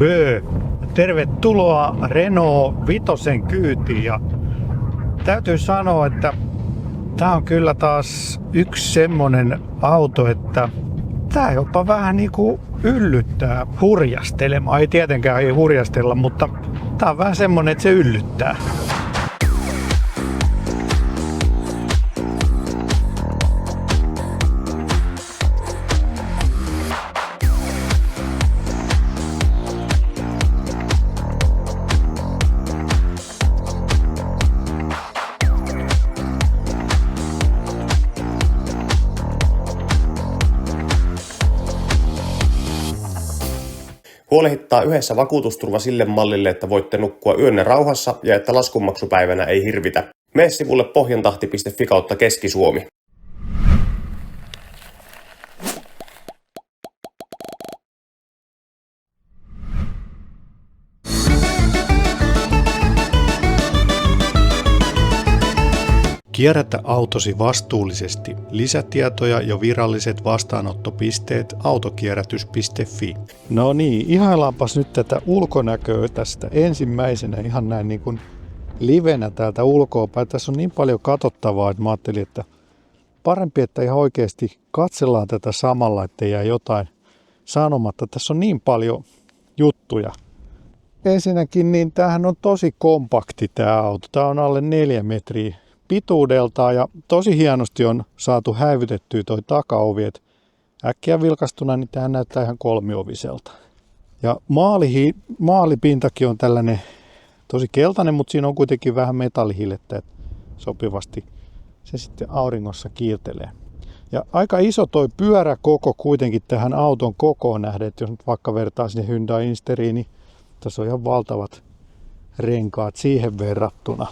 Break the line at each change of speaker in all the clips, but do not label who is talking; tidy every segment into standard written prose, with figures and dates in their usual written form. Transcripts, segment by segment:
Bö! Tervetuloa Renault Vitosen kyytiin ja täytyy sanoa, että tää on kyllä taas yksi semmonen auto, että tää jopa vähän niinku yllyttää hurjastelemaan. Ei tietenkään ei hurjastella, mutta tää on vähän semmonen, että se yllyttää.
Huolehittaa yhdessä vakuutusturva sille mallille, että voitte nukkua yönne rauhassa ja että laskunmaksupäivänä ei hirvitä. Mene sivulle pohjantahti.fi/Keski-Suomi.
Kierrätä autosi vastuullisesti. Lisätietoja ja viralliset vastaanottopisteet autokierrätys.fi. No niin, ihaillaanpas nyt tätä ulkonäköä tästä ensimmäisenä ihan näin niin kuin livenä täältä ulkoapäin. Tässä on niin paljon katsottavaa, että mä ajattelin, että parempi, että ihan oikeasti katsellaan tätä samalla, ettei jää jotain sanomatta. Tässä on niin paljon juttuja. Ensinnäkin niin tämähän on tosi kompakti tämä auto. Tämä on alle 4 metriä pituudeltaan ja tosi hienosti on saatu häivytettyä toi takaovi, että äkkiä vilkastuna niin tähän näyttää ihan kolmioviselta. Ja maalipintakin on tällainen tosi keltainen, mutta siinä on kuitenkin vähän metallihilettä, että sopivasti se sitten auringossa kiiltelee. Ja aika iso toi pyöräkoko kuitenkin tähän auton kokoon nähden, että jos nyt vaikka vertaa sinne Hyundai Insteriin, niin tässä on ihan valtavat renkaat siihen verrattuna.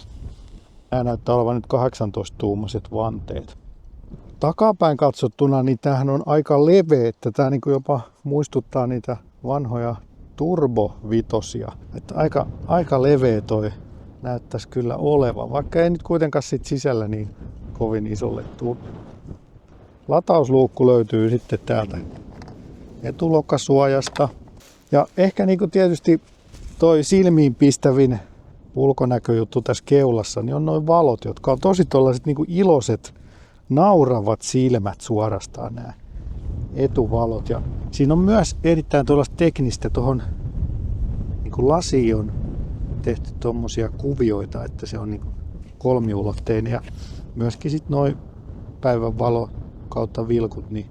Nämä näyttää olevan nyt 18-tuumaiset vanteet. Takapäin katsottuna niin tämähän on aika leveä, että tämä niin kuin jopa muistuttaa niitä vanhoja turbovitosia. Että aika leveä toi näyttäisi kyllä olevan, vaikka ei nyt kuitenkaan sit sisällä niin kovin isolle tule. Latausluukku löytyy sitten täältä etulokkasuojasta. Ja ehkä niin kuin tietysti toi silmiin pistävin ulkonäköjuttu tässä keulassa, niin on noin valot, jotka on tosi tollaiset niin kuin iloiset, nauravat silmät suorastaan nämä etuvalot. Ja siinä on myös erittäin tuollaista teknistä, tuohon niin kuin lasiin on tehty tuommoisia kuvioita, että se on niin kuin kolmiulotteinen. Ja myöskin sitten noin päivänvalo kautta vilkut, niin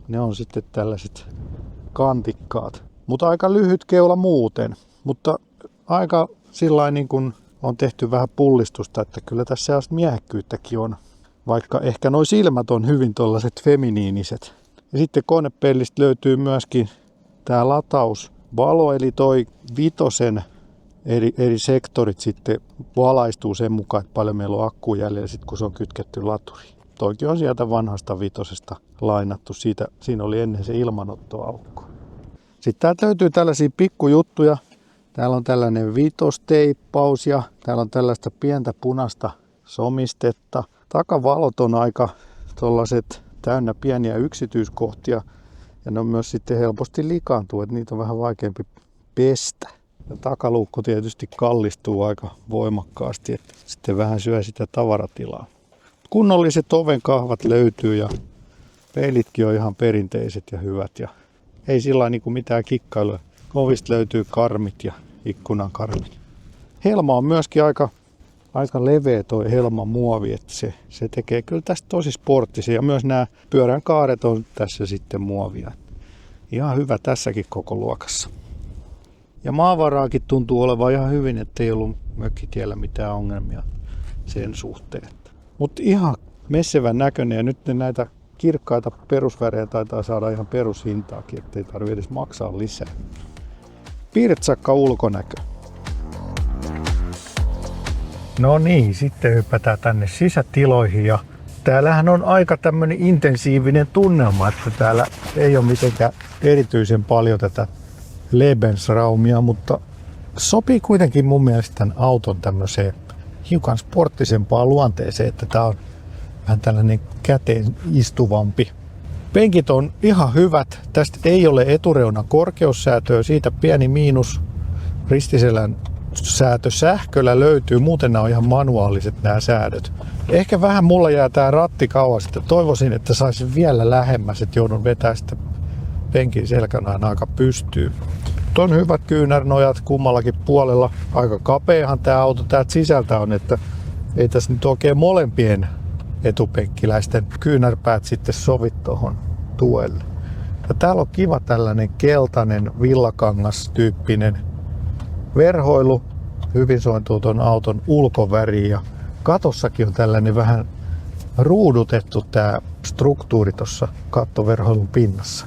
ne on sitten tällaiset kantikkaat. Mutta aika lyhyt keula muuten, mutta aika sillain niin kuin on tehty vähän pullistusta, että kyllä tässä sellaista miehekkyyttäkin on, vaikka ehkä nuo silmät on hyvin tollaiset feminiiniset. Ja sitten konepellistä löytyy myöskin tämä latausvalo, eli toi Vitosen eri sektorit sitten valaistuu sen mukaan, että paljon meillä on akkuu jäljellä, sit kun se on kytketty laturiin. Toikin on sieltä vanhasta Vitosesta lainattu, siinä oli ennen se ilmanottoaukko. Sitten täältä löytyy tällaisia pikkujuttuja. Täällä on tällainen vitosteippaus ja täällä on tällaista pientä punaista somistetta. Takavalot on aika tollaset täynnä pieniä yksityiskohtia ja ne on myös sitten helposti likaantuu, että niitä on vähän vaikeampi pestä. Ja takaluukku tietysti kallistuu aika voimakkaasti, että sitten vähän syö sitä tavaratilaa. Kunnolliset ovenkahvat löytyy ja peilitkin on ihan perinteiset ja hyvät ja ei sillä niin kuin mitään kikkailua. Ovista löytyy karmit ja ikkunan karmit. Helma on myöskin aika leveä toi helman muovi, että se tekee kyllä tästä tosi sporttisia. Ja myös nämä pyörän kaaret on tässä sitten muovia. Ihan hyvä tässäkin koko luokassa. Ja maavaraakin tuntuu olevan ihan hyvin, ettei ollut mökkitiellä mitään ongelmia sen suhteen. Mutta ihan messevän näköinen ja nyt näitä kirkkaita perusvärejä taitaa saada ihan perushintaakin, ettei tarvitse edes maksaa lisää. Pirtsakka ulkonäkö. No niin, sitten hypätään tänne sisätiloihin ja täällähän on aika tämmönen intensiivinen tunnelma, että täällä ei ole mitenkään erityisen paljon tätä Lebensraumia, mutta sopii kuitenkin mun mielestä tämän auton tämmöiseen hiukan sporttisempaan luonteeseen, että tää on vähän tällainen käteen istuvampi. Penkit on ihan hyvät. Tästä ei ole etureunan korkeussäätöä, siitä pieni miinus. Ristiselän säätö sähköllä löytyy, muuten nämä on ihan manuaaliset nämä säädöt. Ehkä vähän mulla jää tää ratti kauas, että toivoisin, että saisin vielä lähemmäs, että joudun vetämään sitä penkin selkänään aika pystyyn. On hyvät kyynärnojat kummallakin puolella. Aika kapeahan tää auto täältä sisältä on, että ei tässä nyt oikein molempien etupenkkiläisten kyynärpäät sitten sovi tuohon tuelle. Ja täällä on kiva tällainen keltainen villakangas tyyppinen verhoilu. Hyvin sointuu tuon auton ulkoväriin ja katossakin on tällainen vähän ruudutettu tää struktuuri tuossa kattoverhoilun pinnassa.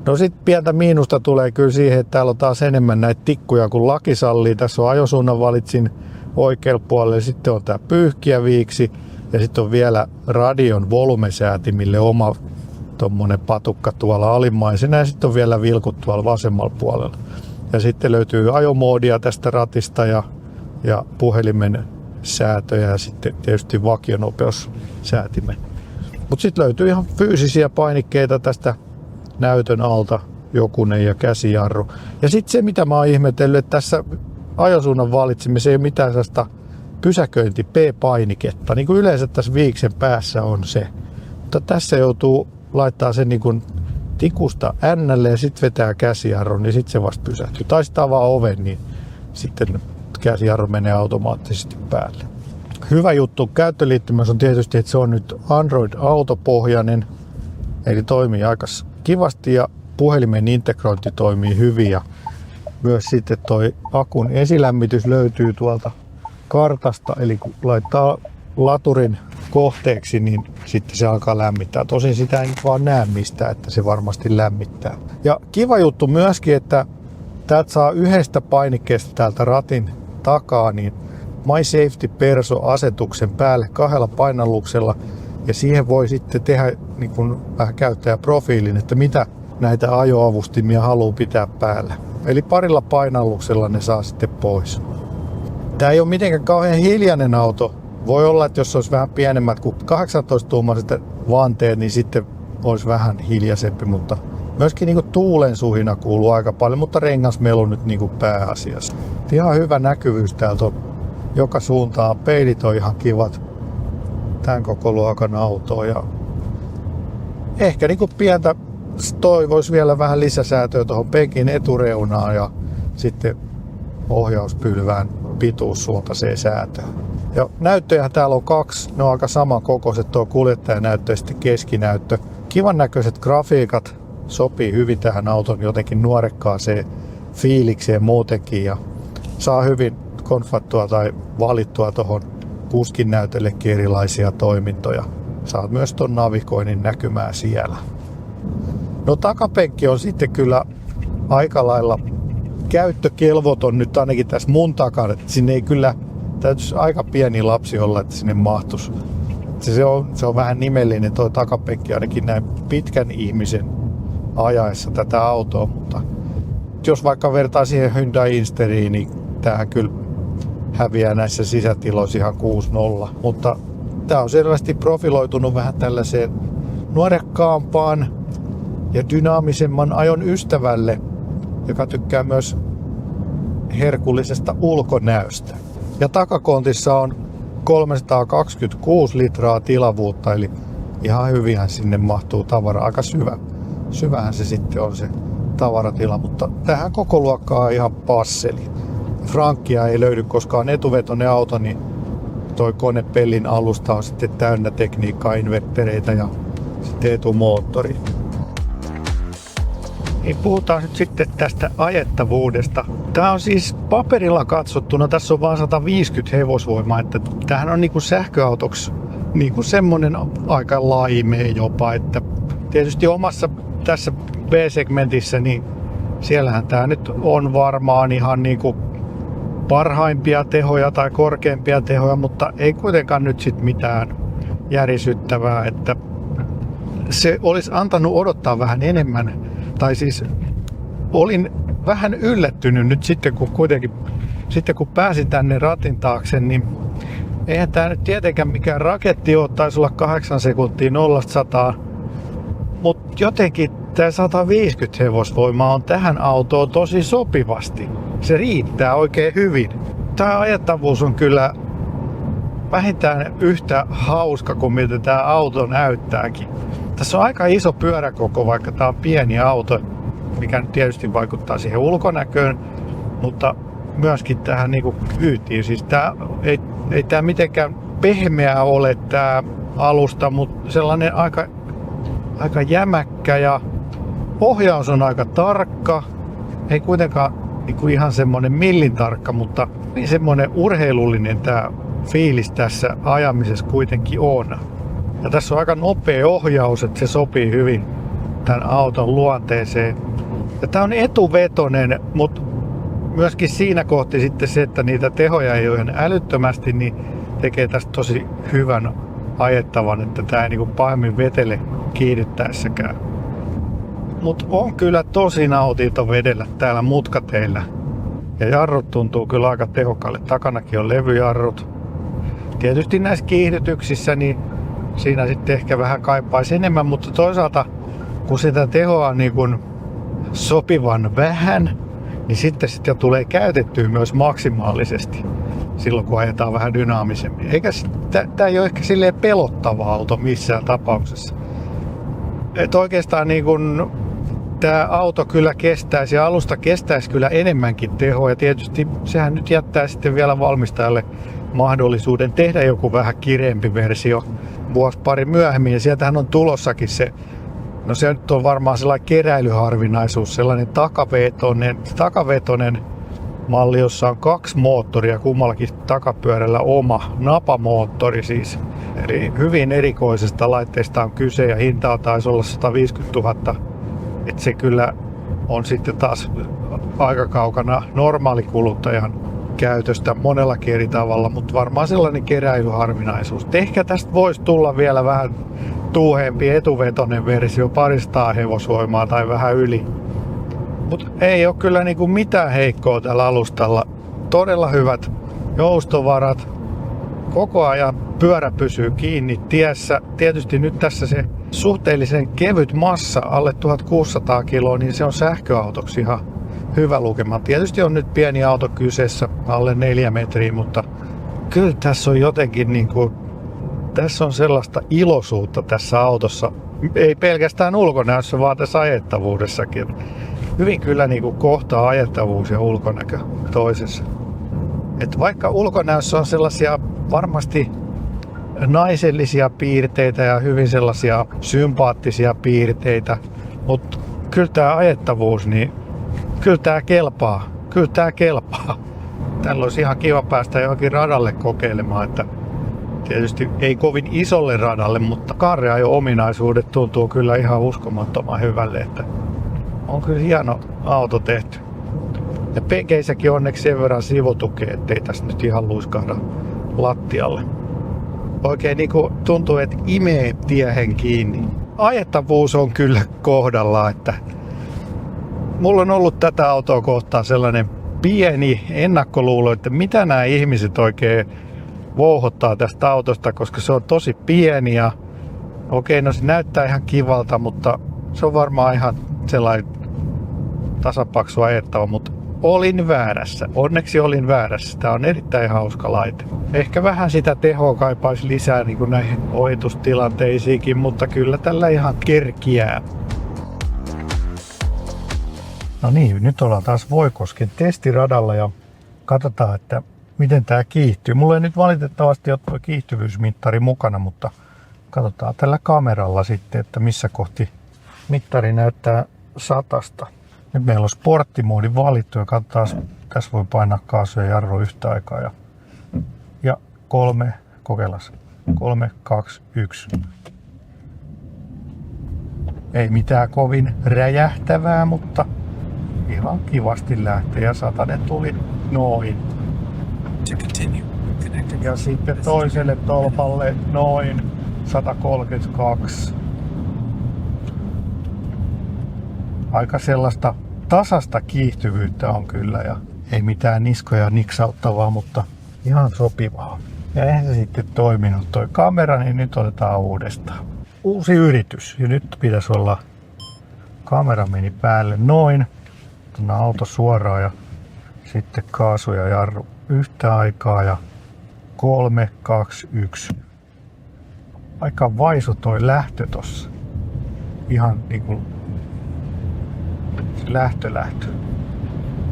No sit pientä miinusta tulee kyllä siihen, että täällä on taas enemmän näitä tikkuja kuin laki sallii. Tässä on ajosuunnan valitsin oikealla puolella, sitten on tää pyyhkiäviiksi ja sitten on vielä radion volumesäätimille oma tommonen patukka tuolla alimmaisena ja sitten on vielä vilkut tuolla vasemmalla puolella. Ja sitten löytyy ajomoodia tästä ratista ja puhelimen säätöjä ja sitten tietysti vakionopeussäätimen. Mutta sitten löytyy ihan fyysisiä painikkeita tästä näytön alta, jokunen ja käsijarru. Ja sitten se, mitä mä oon ihmetellyt, että tässä ajosuunnan valitsimisessa ei ole mitään sellaista pysäköinti P-painiketta. Niin kuin yleensä tässä viiksen päässä on se. Mutta tässä joutuu laittaa sen niin kuin tikusta N:lle ja sitten vetää käsijarrun, niin sitten se vasta pysähtyy. Tai sitten avaa oven, niin sitten käsijarru menee automaattisesti päälle. Hyvä juttu käyttöliittymässä on tietysti, että se on nyt Android-autopohjainen, eli toimii aika kivasti ja puhelimen integrointi toimii hyvin. Ja myös sitten toi akun esilämmitys löytyy tuolta kartasta, eli kun laittaa laturin kohteeksi, niin sitten se alkaa lämmittää. Tosin sitä ei nyt vaan näe mistään, että se varmasti lämmittää. Ja kiva juttu myöskin, että täältä saa yhdestä painikkeesta täältä ratin takaa, niin My Safety Perso-asetuksen päälle 2 painalluksella. Ja siihen voi sitten tehdä niin kuin vähän käyttäjäprofiilin, että mitä näitä ajoavustimia haluaa pitää päällä. Eli 2 painalluksella ne saa sitten pois. Tämä ei ole mitenkään kauhean hiljainen auto. Voi olla, että jos olisi vähän pienemmät kuin 18-tuumaiset vanteet, niin sitten olisi vähän hiljaisempi, mutta myöskin niin kuin tuulen suhina kuuluu aika paljon, mutta rengasmelu nyt niin kuin pääasiassa. Ihan hyvä näkyvyys täältä on joka suuntaan. Peilit on ihan kivat. Tämän koko luokan autoa ja ehkä niin kuin pientä toivoisi vielä vähän lisäsäätöä tuohon penkin etureunaan ja sitten ohjauspylvään pituussuuntaiseen säätöön. Ja näyttöjähän täällä on 2, ne on aika samankokoiset, tuo kuljettajanäyttö ja sitten keskinäyttö. Kivan näköiset grafiikat sopii hyvin tähän auton jotenkin nuorekkaaseen fiilikseen muutenkin ja saa hyvin konfattua tai valittua tuohon kuskin näytöllekin erilaisia toimintoja. Saat myös ton navigoinnin näkymään siellä. No takapenkki on sitten kyllä aika lailla käyttökelvoton nyt ainakin tässä mun takana. Sinne ei kyllä täytyisi aika pieni lapsi olla, että sinne mahtuisi. Se on vähän nimellinen tuo takapenkki ainakin näin pitkän ihmisen ajaessa tätä autoa. Mutta jos vaikka vertaa siihen Hyundai Insteriin, niin tämähän kyllä häviää näissä sisätiloissa ihan 6-0, mutta tämä on selvästi profiloitunut vähän tällaiseen nuorekkaampaan ja dynaamisemman ajon ystävälle, joka tykkää myös herkullisesta ulkonäöstä. Ja takakontissa on 326 litraa tilavuutta, eli ihan hyvinhän sinne mahtuu tavara. Aika syvähän se sitten on se tavaratila, mutta tähän koko luokkaan on ihan passeli. Frankkia ei löydy, koska on etuvetoinen auto, niin toi konepellin alusta on sitten täynnä tekniikkaa, invertereitä ja sitten etumoottori. Niin puhutaan nyt sitten tästä ajettavuudesta. Tää on siis paperilla katsottuna, tässä on vaan 150 hevosvoimaa, että tämähän on niinku sähköautoksi niinku semmonen aika laimea jopa, että tietysti omassa tässä B-segmentissä, niin siellähän tää nyt on varmaan ihan niinku parhaimpia tehoja tai korkeampia tehoja, mutta ei kuitenkaan nyt sit mitään järisyttävää, että se olisi antanut odottaa vähän enemmän. Tai siis olin vähän yllättynyt nyt sitten, kun pääsin tänne ratin taakse, niin eihän tää nyt tietenkään mikään raketti ole, taisi olla 8 sekuntia 0-100. Mutta jotenkin tämä 150 hevosvoimaa on tähän autoon tosi sopivasti. Se riittää oikein hyvin. Tämä ajettavuus on kyllä vähintään yhtä hauska kuin miltä tämä auto näyttääkin. Tässä on aika iso pyöräkoko, vaikka tämä on pieni auto, mikä nyt tietysti vaikuttaa siihen ulkonäköön, mutta myöskin tähän niinku kyytiin. Siis tää, ei tämä mitenkään pehmeä ole tämä alusta, mutta sellainen aika jämäkkä ja ohjaus on aika tarkka. Ei kuitenkaan niinku ihan semmoinen millin tarkka, mutta niin semmoinen urheilullinen tämä fiilis tässä ajamisessa kuitenkin on. Ja tässä on aika nopea ohjaus, että se sopii hyvin tämän auton luonteeseen. Ja tämä on etuvetoinen, mutta myöskin siinä kohti sitten se, että niitä tehoja ei ole ihan älyttömästi, niin tekee tästä tosi hyvän ajettavan, että tämä ei niinku pahemmin vetele kiihdyttäessäkään. Mutta on kyllä tosi nautinto vedellä täällä mutkateillä. Ja jarrut tuntuu kyllä aika tehokkaalle. Takanakin on levyjarrut. Tietysti näissä kiihdytyksissä niin siinä sitten ehkä vähän kaipaisi enemmän, mutta toisaalta kun sitä tehoa on niin kuin sopivan vähän, niin sitten jo tulee käytettyä myös maksimaalisesti silloin kun ajetaan vähän dynaamisemmin. Eikä tämä ei ole ehkä silleen pelottava auto missään tapauksessa. Et oikeastaan niin kun tämä auto kyllä kestäisi ja alusta kestäisi kyllä enemmänkin tehoa ja tietysti sehän nyt jättää sitten vielä valmistajalle mahdollisuuden tehdä joku vähän kireempi versio vuosi pari myöhemmin ja sieltähän on tulossakin se, no se nyt on varmaan sellainen keräilyharvinaisuus, sellainen takavetoinen malli, jossa on 2 moottoria, kummallakin takapyörällä oma napamoottori siis. Eli hyvin erikoisesta laitteesta on kyse ja hinta taisi olla 150 000. Että se kyllä on sitten taas aika kaukana normaalikuluttajan käytöstä monellakin eri tavalla, mutta varmaan sellainen keräilyharvinaisuus. Ehkä tästä voisi tulla vielä vähän tuuheempi etuvetoinen versio, 200 hevosvoimaa tai vähän yli. Mutta ei ole kyllä niinku mitään heikkoa tällä alustalla. Todella hyvät joustovarat. Koko ajan pyörä pysyy kiinni tiessä. Tietysti nyt tässä se suhteellisen kevyt massa, alle 1600 kiloa, niin se on sähköautoksi ihan hyvä lukema. Tietysti on nyt pieni auto kyseessä, alle 4 metriä, mutta kyllä tässä on jotenkin niinku, tässä on sellaista iloisuutta tässä autossa. Ei pelkästään ulkonäössä, vaan tässä ajettavuudessakin. Hyvin kyllä niinku kohtaa ajettavuus ja ulkonäkö toisessa. Et vaikka ulkonäössä on sellaisia varmasti naisellisia piirteitä ja hyvin sellaisia sympaattisia piirteitä, mutta kyllä tämä ajettavuus, niin kyllä tämä kelpaa. Kyllä tämä kelpaa. Tällä olisi ihan kiva päästä johonkin radalle kokeilemaan, että tietysti ei kovin isolle radalle, mutta kaarreajo-ominaisuudet tuntuu kyllä ihan uskomattoman hyvälle, että on kyllä hieno auto tehty. Ja penkeissäkin onneksi sen verran sivutukea, ettei tässä nyt ihan luiskahda lattialle. Oikein niinku tuntuu, että imee tiehen kiinni. Ajettavuus on kyllä kohdallaan, että mulla on ollut tätä autoa kohtaan sellainen pieni ennakkoluulo, että mitä nämä ihmiset oikein vouhottaa tästä autosta, koska se on tosi pieni ja okei, no se näyttää ihan kivalta, mutta se on varmaan ihan sellainen tasapaksu ajettava, mutta olin väärässä. Onneksi olin väärässä. Tämä on erittäin hauska laite. Ehkä vähän sitä tehoa kaipaisi lisää niin kuin näihin ohitustilanteisiinkin, mutta kyllä tällä ihan kerkiää. No niin, nyt ollaan taas Voikosken testiradalla ja katsotaan, että miten tämä kiihtyy. Mulla ei nyt valitettavasti ole tuo kiihtyvyysmittari mukana, mutta katsotaan tällä kameralla sitten, että missä kohti mittari näyttää 100. Nyt meillä on sporttimoodi valittu ja katsotaan, tässä voi painaa kaasua ja jarru yhtä aikaa. Ja 3, kokeillaan. 3, 2, 1. Ei mitään kovin räjähtävää, mutta ihan kivasti lähtee ja 100 tuli noin. Ja sitten toiselle tolpalle noin 132. Aika sellaista tasasta kiihtyvyyttä on kyllä ja ei mitään niskoja niksauttavaa, mutta ihan sopivaa. Ja eihän se sitten toiminut toi kamera, niin nyt otetaan uudestaan. uusi yritys ja nyt pitäisi olla kamera meni päälle noin. Tänä auto suoraan ja sitten kaasu ja jarru yhtä aikaa ja 3, 2, 1. Aika vaisu toi lähtö tossa. Ihan niinku lähtö.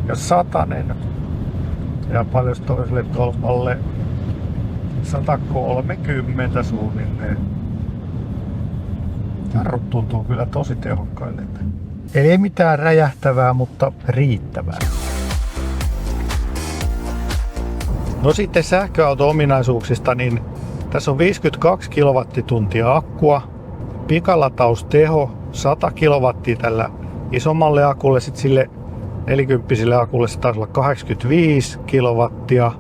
Ja 100. Ja paljon toiselle tolpalle 130 suunnilleen. Jarrut tuntuu kyllä tosi tehokkaille. Eli ei mitään räjähtävää, mutta riittävää. No sitten sähköauto-ominaisuuksista, niin tässä on 52 kilowattituntia akkua, pikalatausteho 100 kilowattia tällä isommalle akulle, sitten sille 40 akulle se taisi olla 85 kilowattia.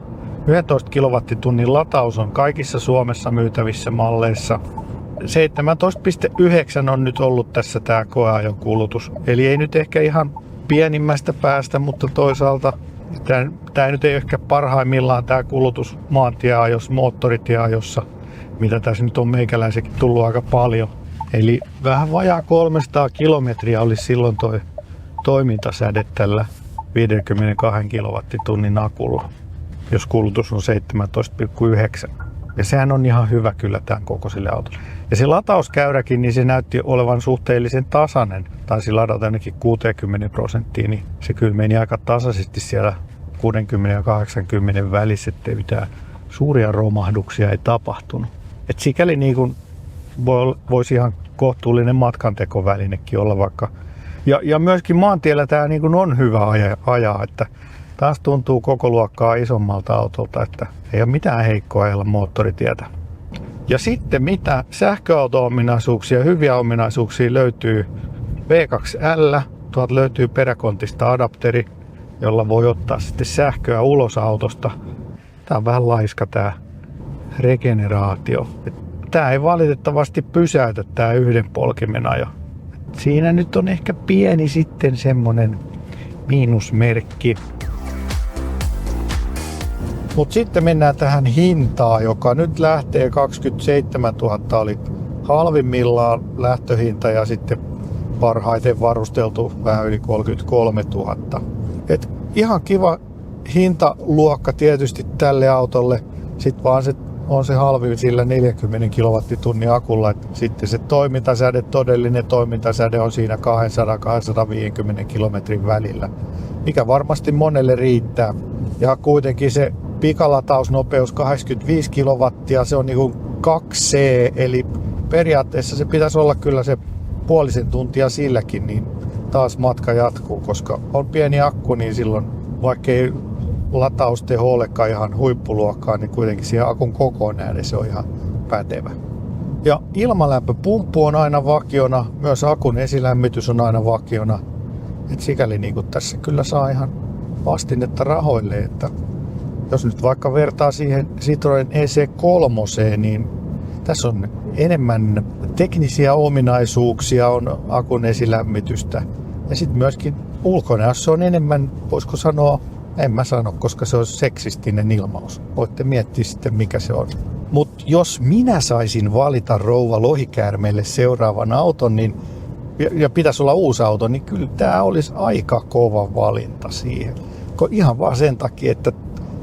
11 kilowattitunnin lataus on kaikissa Suomessa myytävissä malleissa. 17,9 on nyt ollut tässä tää koeajon kulutus. Eli ei nyt ehkä ihan pienimmästä päästä, mutta toisaalta tää nyt ei ehkä parhaimmillaan tää kulutus maantieajossa, moottoritieajossa, mitä tässä nyt on meikäläisekin tullut aika paljon. Eli vähän vajaa 300 kilometriä olisi silloin toi toimintasäde tällä 52 kilowattitunnin akulla, jos kulutus on 17,9. Ja sehän on ihan hyvä kyllä tämän kokoiselle autolle. Ja se latauskäyräkin, niin se näytti olevan suhteellisen tasainen. Taisi ladata ainakin 60%, niin se kyllä meni aika tasaisesti siellä 60 ja 80 välissä, ettei mitään suuria romahduksia ei tapahtunut. Et sikäli niin kuin voisi ihan kohtuullinen matkantekovälinekin olla vaikka. Ja myöskin maantiellä tämä niin kuin on hyvä ajaa, että taas tuntuu koko luokkaa isommalta autolta, että ei ole mitään heikkoa ajalla moottoritietä. Ja sitten mitä sähköauto-ominaisuuksia, hyviä ominaisuuksia löytyy V2L. Tuolta löytyy peräkontista adapteri, jolla voi ottaa sitten sähköä ulos autosta. Tää on vähän laiska tää regeneraatio. Tää ei valitettavasti pysäytä tää yhden polkimen ajo. Siinä nyt on ehkä pieni sitten semmonen miinusmerkki. Mutta sitten mennään tähän hintaan, joka nyt lähtee 27 000 oli halvimmillaan lähtöhinta ja sitten parhaiten varusteltu vähän yli 33 000. Et ihan kiva hintaluokka tietysti tälle autolle. Sitten vaan se on se halvin sillä 40 kilowattitunnin akulla. Et sitten se toimintasäde, todellinen toimintasäde on siinä 200-250 kilometrin välillä, mikä varmasti monelle riittää. Ja kuitenkin se pikalatausnopeus 85 kilowattia, se on niinku 2C, eli periaatteessa se pitäisi olla kyllä se puolisen tuntia silläkin, niin taas matka jatkuu, koska on pieni akku, niin silloin vaikka ei latausteho olekaan ihan huippuluokkaa, niin kuitenkin siihen akun kokoon nähden se on ihan pätevä. Ja ilmalämpöpumppu on aina vakiona, myös akun esilämmitys on aina vakiona, et sikäli niin tässä kyllä saa ihan vastinetta rahoille, että jos nyt vaikka vertaa siihen Citroen EC3, niin tässä on enemmän teknisiä ominaisuuksia, on akun esilämmitystä. Ja sitten myöskin ulkonäössä on enemmän, voisiko sanoa, en mä sano, koska se on seksistinen ilmaus. Voitte miettiä sitten, mikä se on. Mutta jos minä saisin valita rouva lohikäärmeelle seuraavan auton, niin, ja pitäisi olla uusi auto, niin kyllä tämä olisi aika kova valinta siihen. Ihan vaan sen takia, että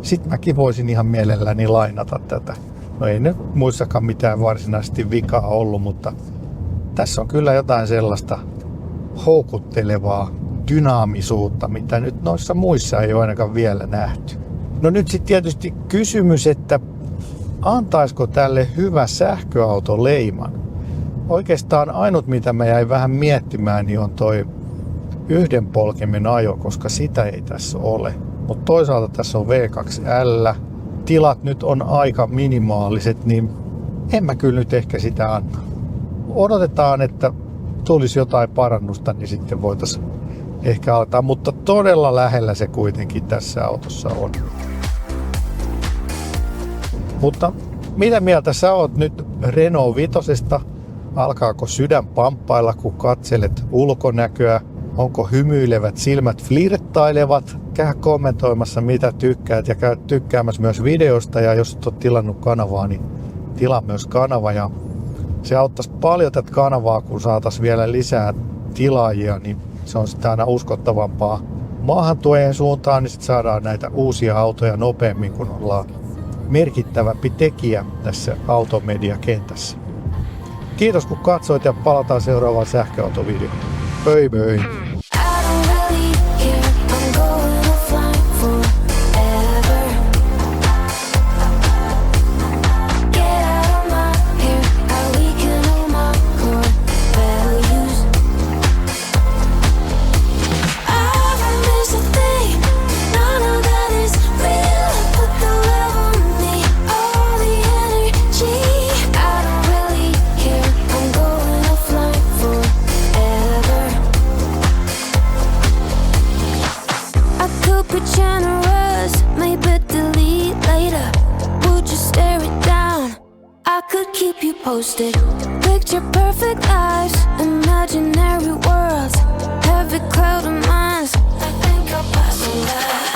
sitten mäkin voisin ihan mielelläni lainata tätä. No ei nyt muissakaan mitään varsinaisesti vikaa ollut, mutta tässä on kyllä jotain sellaista houkuttelevaa dynaamisuutta, mitä nyt noissa muissa ei ole ainakaan vielä nähty. No nyt sitten tietysti kysymys, että antaisiko tälle hyvä sähköauto leiman? Oikeastaan ainut, mitä mä jäin vähän miettimään, niin on toi yhden polkimen ajo, koska sitä ei tässä ole. Mutta toisaalta tässä on V2L. Tilat nyt on aika minimaaliset, niin en mä kyllä nyt ehkä sitä anna. Odotetaan, että tulisi jotain parannusta, niin sitten voitaisiin ehkä alkaa, mutta todella lähellä se kuitenkin tässä autossa on. Mutta mitä mieltä sä oot nyt Renault 5? Alkaako sydän pamppailla, kun katselet ulkonäköä? Onko hymyilevät silmät flirttailevat? Käy kommentoimassa mitä tykkäät ja käy tykkäämässä myös videosta. Ja jos et ole tilannut kanavaa, niin tilaa myös kanava. Ja se auttaisi paljon tätä kanavaa, kun saataisiin vielä lisää tilaajia, niin se on sitten aina uskottavampaa maahantuojien suuntaan, niin sitten saadaan näitä uusia autoja nopeammin, kun ollaan merkittävämpi tekijä tässä automediakentässä. Kiitos kun katsoit ja palataan seuraavaan sähköautovideoon. Pöi pöi!
Posted. Picture perfect lives, imaginary worlds, heavy cloud of minds. I think I'll pass on that.